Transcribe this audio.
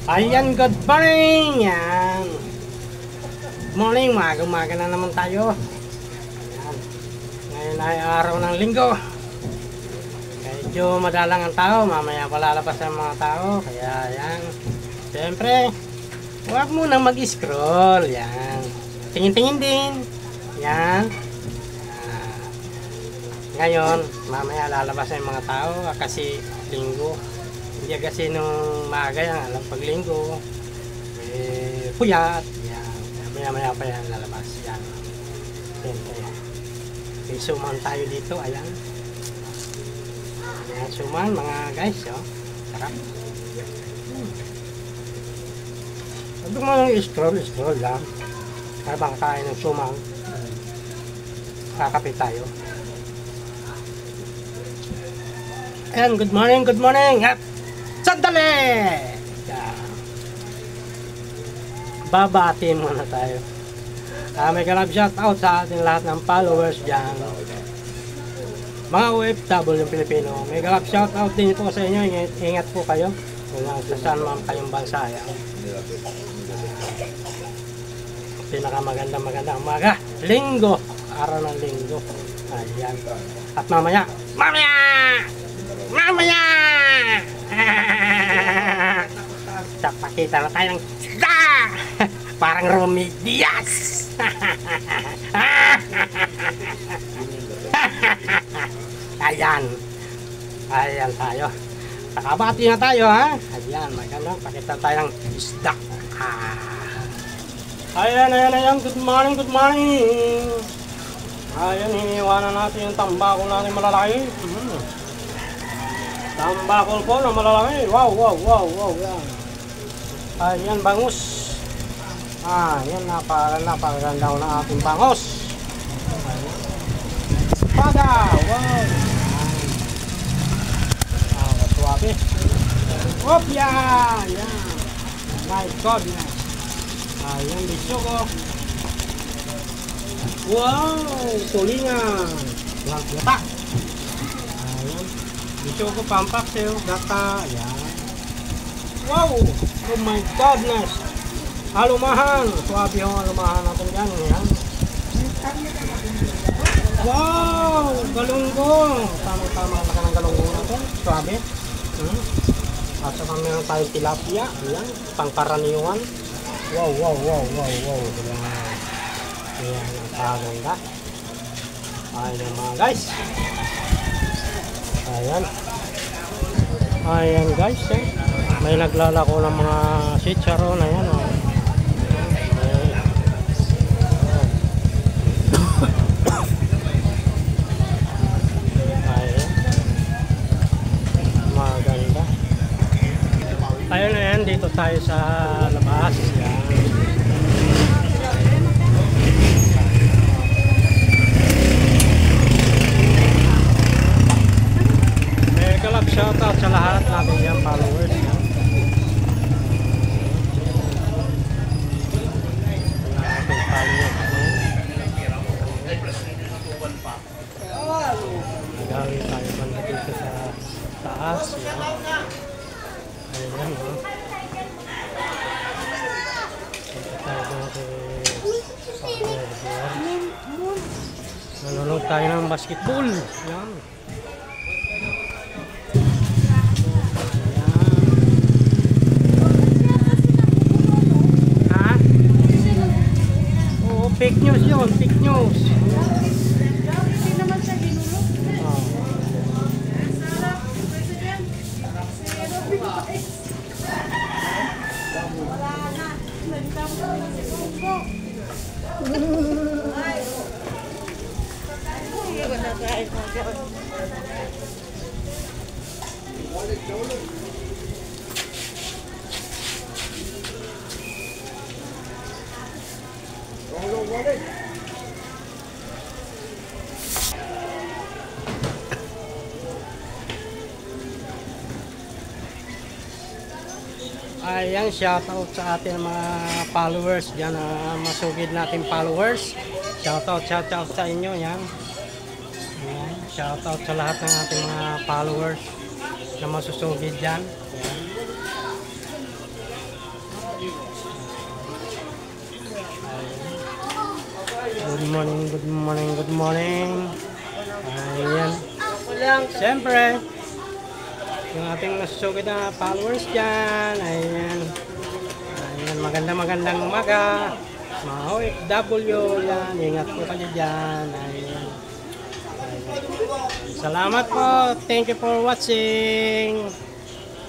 Ayan, good morning! Yan. Morning, umaga na naman tayo. Ayan. Ngayon ay araw ng linggo. Medyo madalang ang tao, mamaya palalabas ang mga tao. Kaya yan. Siyempre, huwag munang mag-scroll. Yan. Tingin-tingin din. Yan. Ngayon, mamaya lalabas ang mga tao kasi linggo. Hindi kasi nung maaga yan, alam pag linggo, puyat, yan, maya pa yan lalabas, yan. Siyempre, may suman tayo dito, ayan. Ayan, suman mga guys, oh. Sarap. Sabi mo lang scroll lang. Habang kain ng suman, kakapit tayo. Ayan, good morning, at sandali! Babati muna tayo. May kalab shout out sa ating lahat ng followers dyan. Mga OFW yung Pilipino. May kalab shout out din po sa inyo. Ingat po kayo. Kung sa saan man kayong bansa. Pinakamagandang umaga. Linggo. Araw ng linggo. Ayan. At mamaya. Pakita na tayo ng parang Romy Diaz. Ayan tayo. Nakabati na tayo, ha. Ayan, maganda. Pakita tayo ng isda. Ayan. Good morning. Ayan, hiniwanan natin yung tambakol natin malalaki. Tambakol po na malalaki. Wow. Yan. Ayan, bangus. Yan, napakaganda ng ating bangus. Ayan. Espada. Wow. Suwabe. Yan. My goodness. Ayan, bisyoko. Wow, tulingan. Gata. Ayan. Bisyoko, pampaksel, gata. Ayan. Wow. Oh my goodness. Alumahan. Suwabe yung alumahan natin dyan. Ayan. Wow. Galunggong. Tama ka ng galunggong natin. Suwabe. Asa kami ng tayong tilapia. Ayan. Pangkaraniwan. Wow. Ayan. Ang kaganda. Ayan mga guys. Ayan guys. May naglalako ng mga chicharon. Ayan. Maganda. Ayan. Dito tayo sa labas. Ayan. Shoutout sa lahat natin yan, followers yan. Nagawi tayo banda dito sa taas yan. Ayan, dito tayo nalulog tayo ng basketball yan. Fake news yun, fake news. Hindi naman siya ginulo. Wala na. Nagtamo na si Bongo. Ay. Hindi ko na kahit mag-gawin. Ayan, shoutout sa ating mga followers dyan, masugid natin followers. Shoutout sa inyo yan. Ayan, shoutout sa lahat ng ating mga followers na masusugid dyan. Ayan. Good morning, good morning, good morning. Ayan. Siyempre, yung ating nasusugid na followers dyan. Ayan. Ayan, magandang umaga. Mga OFW, yan. Ingat po kayo dyan. Ayan. Ayan. Salamat po. Thank you for watching.